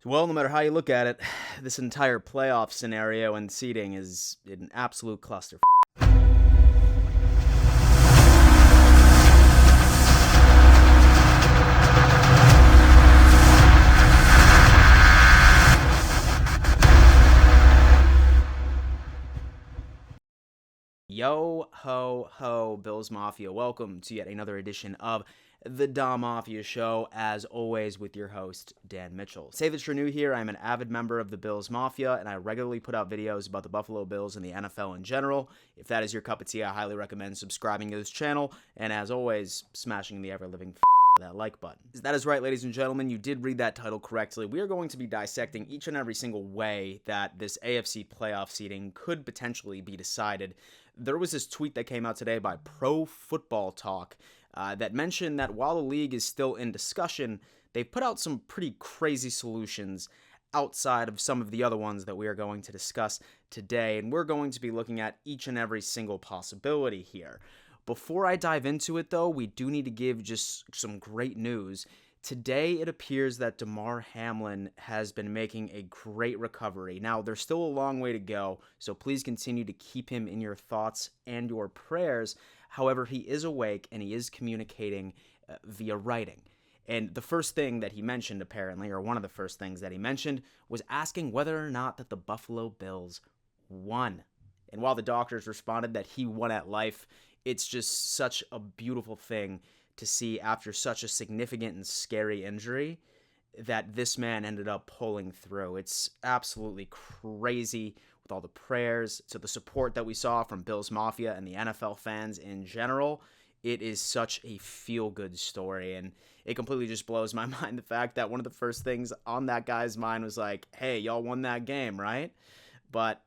Well, no matter how you look at it, this entire playoff scenario and seeding is an absolute cluster. Yo ho ho, Bills Mafia. Welcome to yet another edition of the Da Mafia Show, as always, with your host, Dan Mitchell. Say that you're new here. I'm an avid member of the Bills Mafia, and I regularly put out videos about the Buffalo Bills and the NFL in general. If that is your cup of tea, I highly recommend subscribing to this channel, and as always, smashing the ever-living that like button. That is right, ladies and gentlemen, you did read that title correctly. We are going to be dissecting each and every single way that this AFC playoff seeding could potentially be decided. There was this tweet that came out today by Pro Football Talk that mentioned that while the league is still in discussion, they've put out some pretty crazy solutions outside of some of the other ones that we are going to discuss today, and we're going to be looking at each and every single possibility here. Before I dive into it, though, we do need to give just some great news. Today, it appears that Damar Hamlin has been making a great recovery. Now, there's still a long way to go, so please continue to keep him in your thoughts and your prayers. However, he is awake and he is communicating via writing. And the first thing that he mentioned, apparently, or one of the first things that he mentioned, was asking whether or not that the Buffalo Bills won. And while the doctors responded that he won at life, it's just such a beautiful thing to see after such a significant and scary injury that this man ended up pulling through. It's absolutely crazy with all the prayers, to the support that we saw from Bills Mafia and the NFL fans in general. It is such a feel-good story, and it completely just blows my mind the fact that one of the first things on that guy's mind was like, hey, y'all won that game, right? But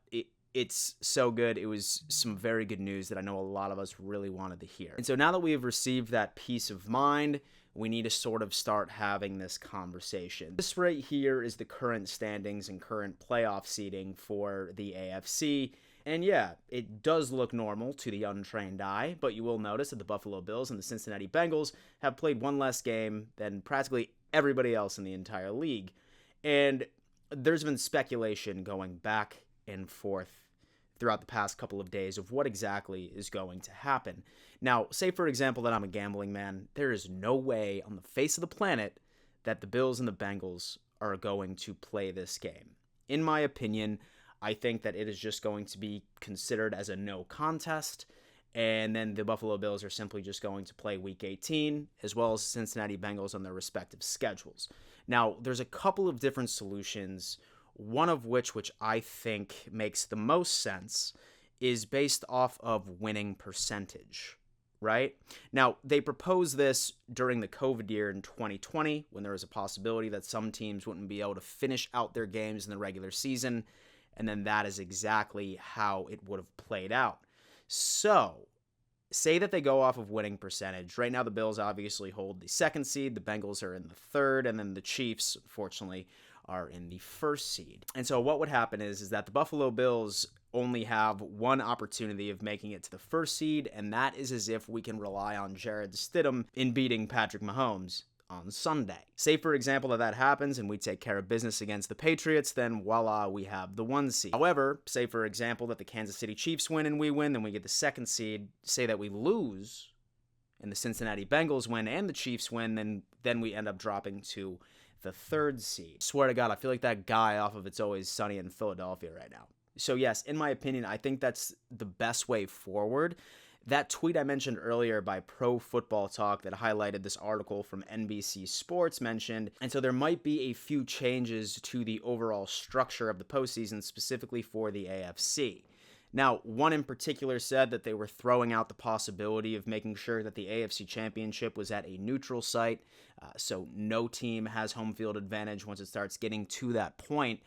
it's so good. It was some very good news that I know a lot of us really wanted to hear. And so now that we have received that peace of mind, we need to sort of start having this conversation. This right here is the current standings and current playoff seeding for the AFC. And yeah, it does look normal to the untrained eye, but you will notice that the Buffalo Bills and the Cincinnati Bengals have played one less game than practically everybody else in the entire league. And there's been speculation going back and forth throughout the past couple of days of what exactly is going to happen. Now, say for example that I'm a gambling man, there is no way on the face of the planet that the Bills and the Bengals are going to play this game. In my opinion, I think that it is just going to be considered as a no contest, and then the Buffalo Bills are simply just going to play Week 18, as well as Cincinnati Bengals on their respective schedules. Now, there's a couple of different solutions, one of which I think makes the most sense, is based off of winning percentage, right? Now, they proposed this during the COVID year in 2020, when there was a possibility that some teams wouldn't be able to finish out their games in the regular season, and then that is exactly how it would have played out. So, say that they go off of winning percentage. Right now, the Bills obviously hold the second seed, the Bengals are in the third, and then the Chiefs, fortunately, are in the first seed. And so what would happen is that the Buffalo Bills only have one opportunity of making it to the first seed, and that is as if we can rely on Jared Stidham in beating Patrick Mahomes on Sunday. Say, for example, that happens and we take care of business against the Patriots, then voila, we have the 1 seed. However, say, for example, that the Kansas City Chiefs win and we win, then we get the 2nd seed. Say that we lose and the Cincinnati Bengals win and the Chiefs win, then we end up dropping to the 3rd seed. Swear to God, I feel like that guy off of It's Always Sunny in Philadelphia right now. So yes, in my opinion, I think that's the best way forward. That tweet I mentioned earlier by Pro Football Talk that highlighted this article from NBC Sports mentioned, and so there might be a few changes to the overall structure of the postseason, specifically for the AFC. Now, one in particular said that they were throwing out the possibility of making sure that the AFC Championship was at a neutral site, so no team has home field advantage once it starts getting to that point.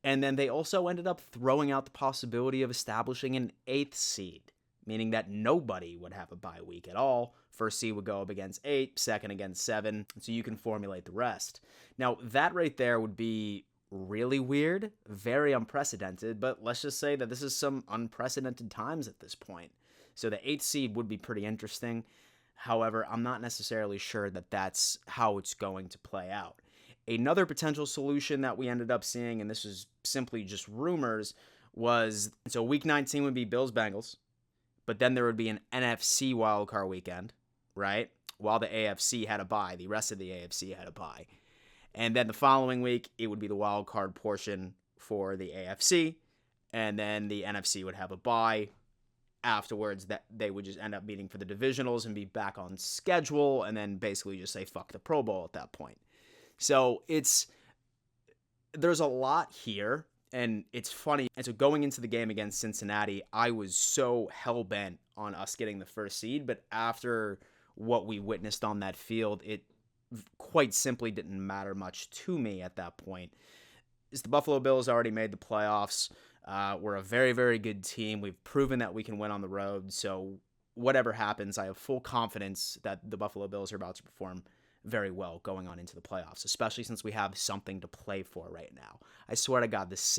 And then they also ended up throwing out the possibility of establishing an 8th seed, meaning that nobody would have a bye week at all. First seed would go up against 8, second against 7, so you can formulate the rest. Now, that right there would be really weird, very unprecedented, but let's just say that this is some unprecedented times at this point. So the 8th seed would be pretty interesting. However, I'm not necessarily sure that that's how it's going to play out. Another potential solution that we ended up seeing, and this is simply just rumors, was so week 19 would be Bills Bengals, but then there would be an NFC wildcard weekend, right? While the AFC had a bye, the rest of the AFC had a bye. And then the following week, it would be the wild card portion for the AFC, and then the NFC would have a bye. Afterwards, that they would just end up meeting for the divisionals and be back on schedule, and then basically just say fuck the Pro Bowl at that point. So there's a lot here, and it's funny. And so going into the game against Cincinnati, I was so hell-bent on us getting the first seed, but after what we witnessed on that field, it quite simply didn't matter much to me at that point. Is the Buffalo Bills already made the playoffs? We're a very, very good team. We've proven that we can win on the road. So whatever happens, I have full confidence that the Buffalo Bills are about to perform very well going on into the playoffs, especially since we have something to play for right now. I swear to God, this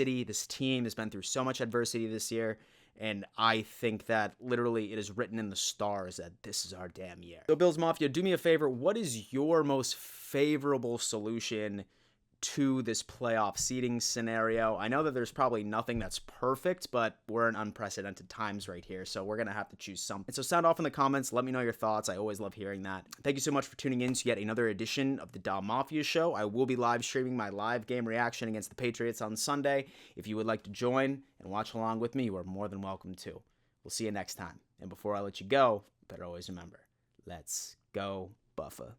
team has been through so much adversity this year, and I think that literally it is written in the stars that this is our damn year. So Bills Mafia, do me a favor. What is your most favorable solution to this playoff seeding scenario? I know that there's probably nothing that's perfect, but we're in unprecedented times right here, so we're going to have to choose something. So sound off in the comments. Let me know your thoughts. I always love hearing that. Thank you so much for tuning in to yet another edition of the Dom Mafia Show. I will be live streaming my live game reaction against the Patriots on Sunday. If you would like to join and watch along with me, you are more than welcome to. We'll see you next time. And before I let you go, better always remember, let's go Buffalo.